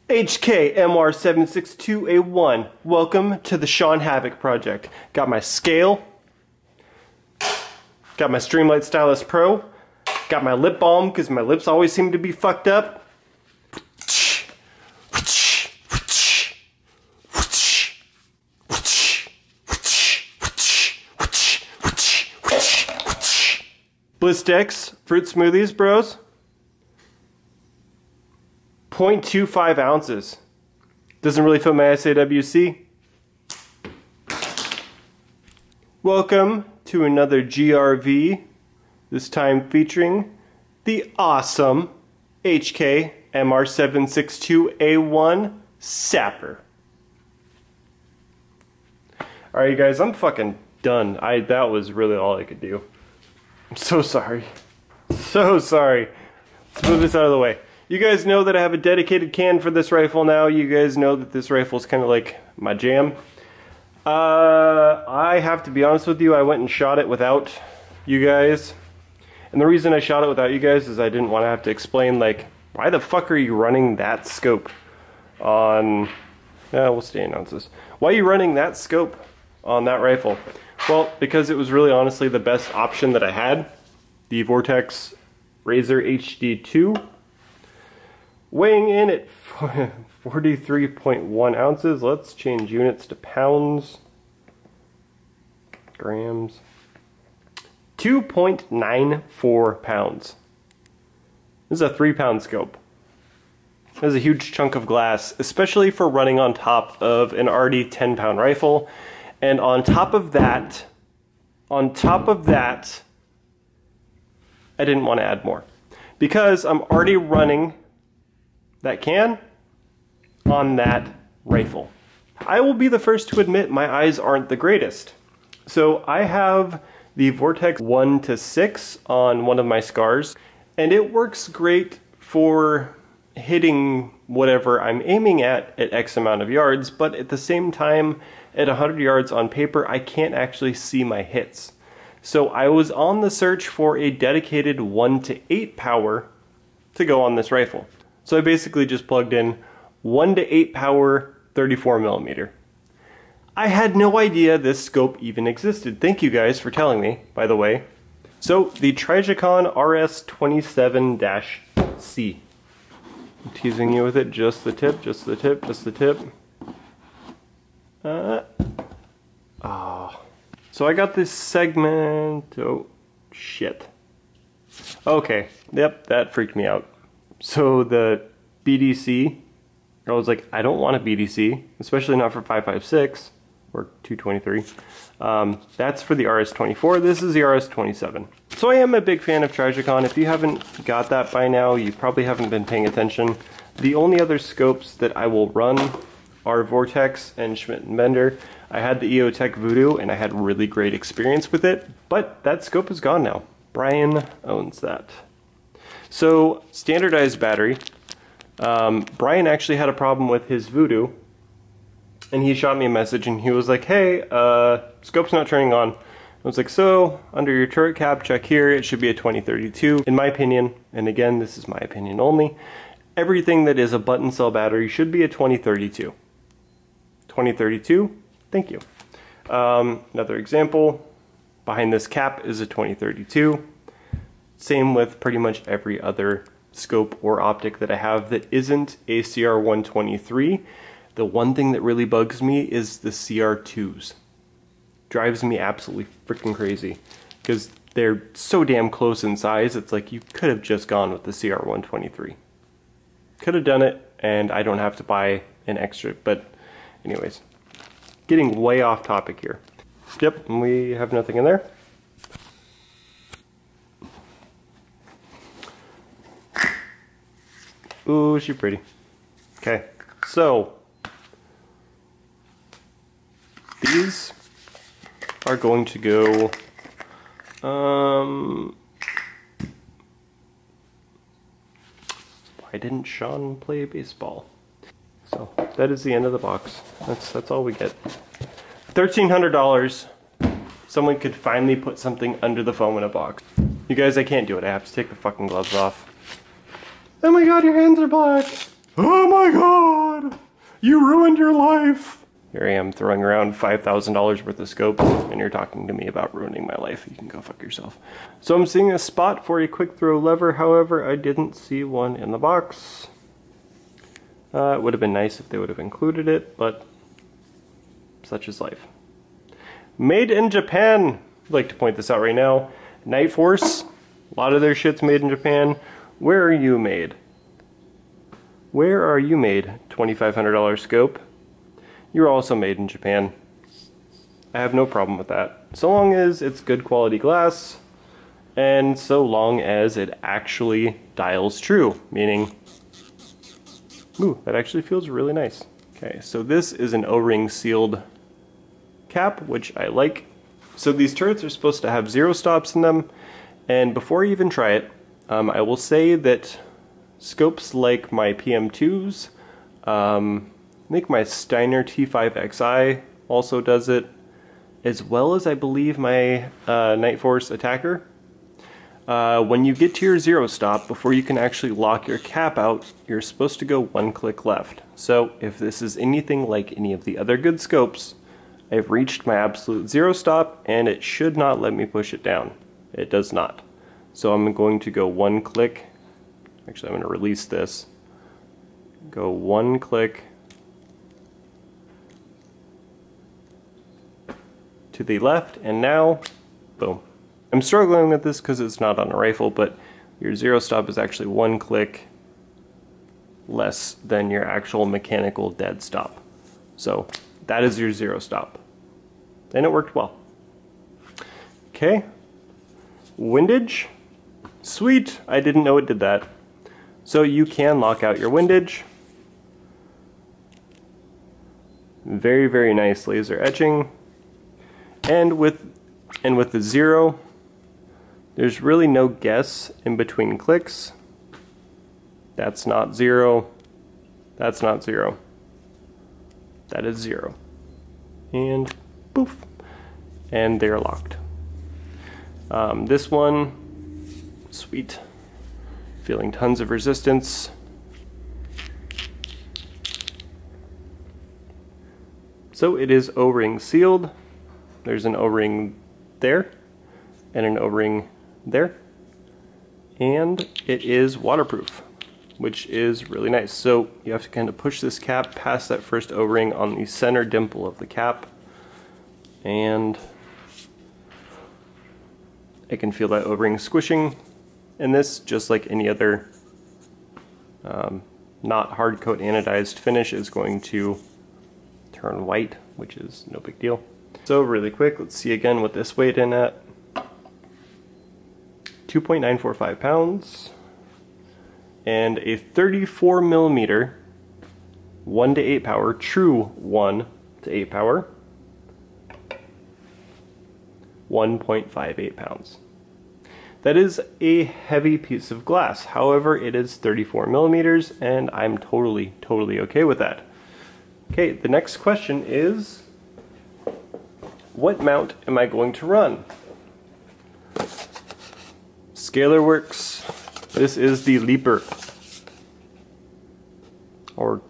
HKMR762A1, welcome to the Sean Havoc project. Got my scale, got my Streamlight Stylus Pro, got my lip balm because my lips always seem to be fucked up. Blistex fruit smoothies, bros. 0.25 ounces. Doesn't really fit my SAWC. Welcome to another GRV, this time featuring the awesome HKMR762A1 Sapper. Alright you guys, I'm fucking done. That was really all I could do. I'm so sorry. So sorry. Let's move this out of the way. You guys know that I have a dedicated can for this rifle now. You guys know that this rifle is kind of like my jam. I have to be honest with you, I went and shot it without you guys. And the reason I shot it without you guys is I didn't want to have to explain, like, why the fuck are you running that scope on... we'll stay in ounces. Why are you running that scope on that rifle? Well, because it was really honestly the best option that I had. The Vortex Razor HD2. Weighing in at 43.1 ounces. Let's change units to pounds. Grams. 2.94 pounds. This is a 3-pound scope. This is a huge chunk of glass, especially for running on top of an already 10-pound rifle. And on top of that, I didn't want to add more. Because I'm already running that can on that rifle. I will be the first to admit my eyes aren't the greatest. So I have the Vortex 1-6 on one of my scars, and it works great for hitting whatever I'm aiming at X amount of yards, but at the same time, at 100 yards on paper, I can't actually see my hits. So I was on the search for a dedicated 1-8 power to go on this rifle. So I basically just plugged in 1-8 power 34mm. I had no idea this scope even existed. Thank you guys for telling me, by the way. So the Trijicon RS27-C. I'm teasing you with it, just the tip, just the tip, just the tip. So I got this segment, oh shit. Okay, yep, that freaked me out. So the BDC, I was like, I don't want a BDC, especially not for 5.56 or 223. That's for the RS24, this is the RS27. So I am a big fan of Trijicon. If you haven't got that by now, you probably haven't been paying attention. The only other scopes that I will run are Vortex and Schmidt & Bender. I had the EOTech Voodoo and I had really great experience with it, but that scope is gone now. Brian owns that. So, standardized battery. Brian actually had a problem with his Voodoo, and he shot me a message and he was like, hey, scope's not turning on. I was like, so, under your turret cap, check here, it should be a 2032. In my opinion, and again, this is my opinion only, everything that is a button cell battery should be a 2032. 2032, thank you. Another example, behind this cap is a 2032. Same with pretty much every other scope or optic that I have that isn't a CR123. The one thing that really bugs me is the CR2s. Drives me absolutely freaking crazy because they're so damn close in size. It's like you could have just gone with the CR123. Could have done it and I don't have to buy an extra, but anyways, getting way off topic here. Yep, we have nothing in there. Ooh, she's pretty. Okay, so these are going to go why didn't Sean play baseball? So that is the end of the box. That's all we get. $1,300. Someone could finally put something under the foam in a box. You guys, I can't do it. I have to take the fucking gloves off. Oh my god, your hands are black. Oh my god. You ruined your life! Here I am throwing around $5,000 worth of scopes, and you're talking to me about ruining my life. You can go fuck yourself. So I'm seeing a spot for a quick throw lever, however, I didn't see one in the box. It would have been nice if they would have included it, but such is life. Made in Japan! I'd like to point this out right now. Night Force, a lot of their shit's made in Japan. Where are you made? Where are you made? $2,500 scope. You're also made in Japan. I have no problem with that. So long as it's good quality glass, and so long as it actually dials true, meaning, ooh, that actually feels really nice. Okay, so this is an O-ring sealed cap, which I like. So these turrets are supposed to have 0 stops in them, and before I even try it, I will say that scopes like my PM2s, I think my Steiner T5XI also does it, as well as I believe my Night Force Attacker. When you get to your 0 stop, before you can actually lock your cap out, you're supposed to go 1 click left. So if this is anything like any of the other good scopes, I've reached my absolute 0 stop and it should not let me push it down. It does not. So I'm going to go 1 click. Actually, I'm going to release this. Go 1 click to the left, and now, boom. I'm struggling with this because it's not on a rifle, but your 0 stop is actually 1 click less than your actual mechanical dead stop. So that is your 0 stop. And it worked well. Okay. Windage. Sweet! I didn't know it did that. So you can lock out your windage. Very, very nice laser etching. And with the 0, there's really no guess in between clicks. That's not 0. That's not 0. That is 0. And poof. And they're locked. This one, sweet. Feeling tons of resistance. So it is O-ring sealed. There's an O-ring there, and an O-ring there. And it is waterproof, which is really nice. So you have to kind of push this cap past that first O-ring on the center dimple of the cap. And I can feel that O-ring squishing. And this, just like any other not hard coat anodized finish, is going to turn white, which is no big deal. So really quick, let's see again what this weighed in at. 2.945 pounds. And a 34 millimeter 1 to 8 power, true 1 to 8 power. 1.58 pounds. That is a heavy piece of glass. However, it is 34 millimeters, and I'm totally okay with that. Okay, the next question is, what mount am I going to run? Scalar works. This is the Leaper, or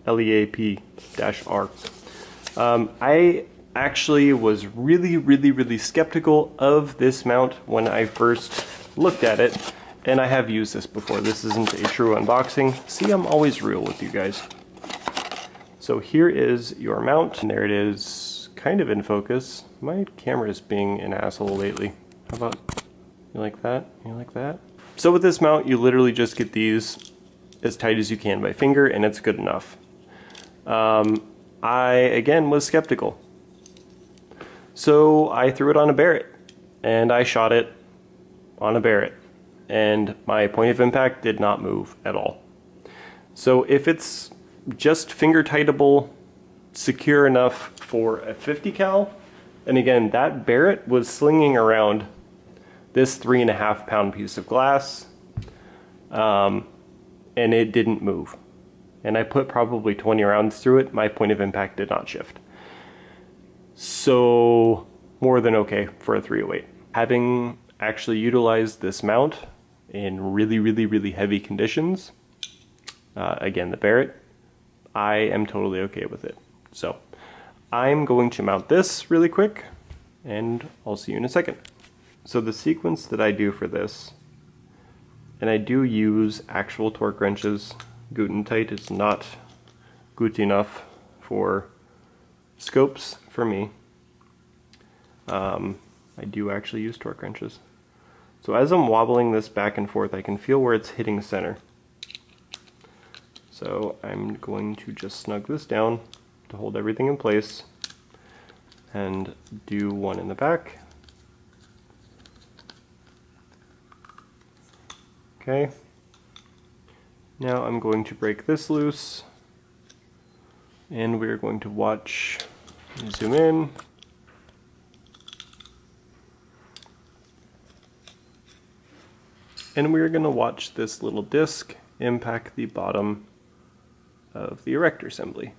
LEAP-R. I actually was really skeptical of this mount when I first looked at it, and I have used this before. This isn't a true unboxing. See, I'm always real with you guys. So here is your mount, and there it is, kind of in focus. My camera is being an asshole lately. How about, you like that? You like that? So with this mount, you literally just get these as tight as you can by finger, and it's good enough. I, again, was skeptical. So I threw it on a Barrett, and I shot it on a Barrett, and my point of impact did not move at all. So if it's just finger tightable, secure enough for a 50 cal, and again, that Barrett was slinging around this 3.5 pound piece of glass, and it didn't move. And I put probably 20 rounds through it. My point of impact did not shift. So more than okay for a 308. Having actually utilized this mount in really heavy conditions, again the Barrett, I am totally okay with it. So I'm going to mount this really quick, and I'll see you in a second. So the sequence that I do for this, and I do use actual torque wrenches. Gutentite is not good enough for scopes for me. I do actually use torque wrenches. So as I'm wobbling this back and forth, I can feel where it's hitting center. So I'm going to just snug this down to hold everything in place and do one in the back. Okay. Now I'm going to break this loose, and we're going to watch, zoom in. And we're going to watch this little disc impact the bottom of the erector assembly.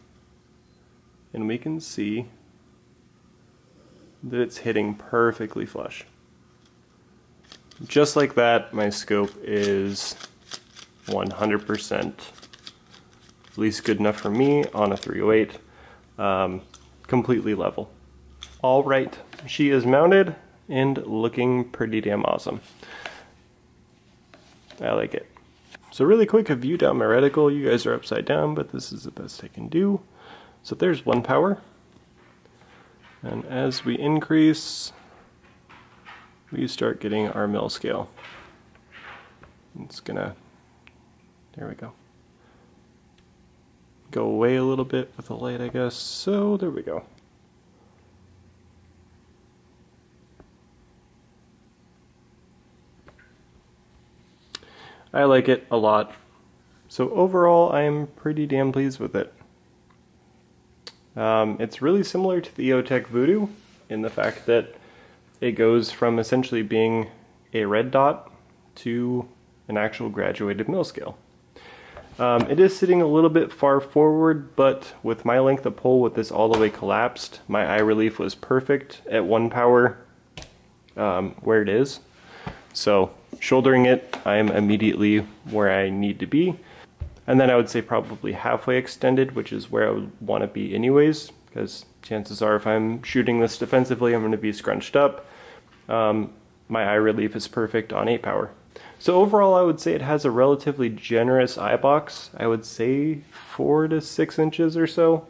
And we can see that it's hitting perfectly flush. Just like that, my scope is 100%, at least good enough for me on a 308, completely level. Alright, she is mounted and looking pretty damn awesome. I like it. So really quick, a view down my reticle. You guys are upside down, but this is the best I can do. So there's one power. And as we increase, we start getting our mill scale. It's gonna, there we go. Go away a little bit with the light, I guess. So there we go. I like it a lot. So overall, I'm pretty damn pleased with it. It's really similar to the EOTech Voodoo in the fact that it goes from essentially being a red dot to an actual graduated mill scale. It is sitting a little bit far forward, but with my length of pole with this all the way collapsed, my eye relief was perfect at 1 power where it is. So shouldering it, I'm immediately where I need to be. And then I would say probably halfway extended, which is where I would want to be anyways, because chances are if I'm shooting this defensively, I'm going to be scrunched up. My eye relief is perfect on 8 power. So overall, I would say it has a relatively generous eye box. I would say 4 to 6 inches or so.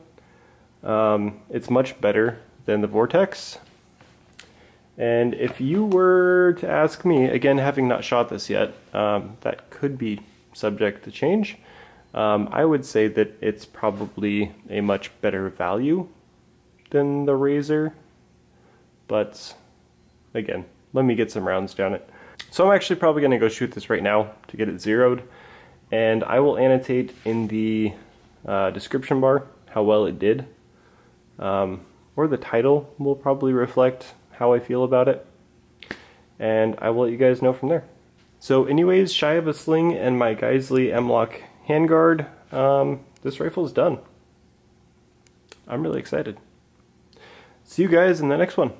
It's much better than the Vortex. And if you were to ask me, again, having not shot this yet, that could be subject to change. I would say that it's probably a much better value than the Razor, but again, let me get some rounds down it. So I'm actually probably going to go shoot this right now to get it zeroed, and I will annotate in the description bar how well it did, or the title will probably reflect how I feel about it, and I will let you guys know from there. So anyways, shy of a sling and my Geisley M-Lock handguard, this rifle is done. I'm really excited. See you guys in the next one.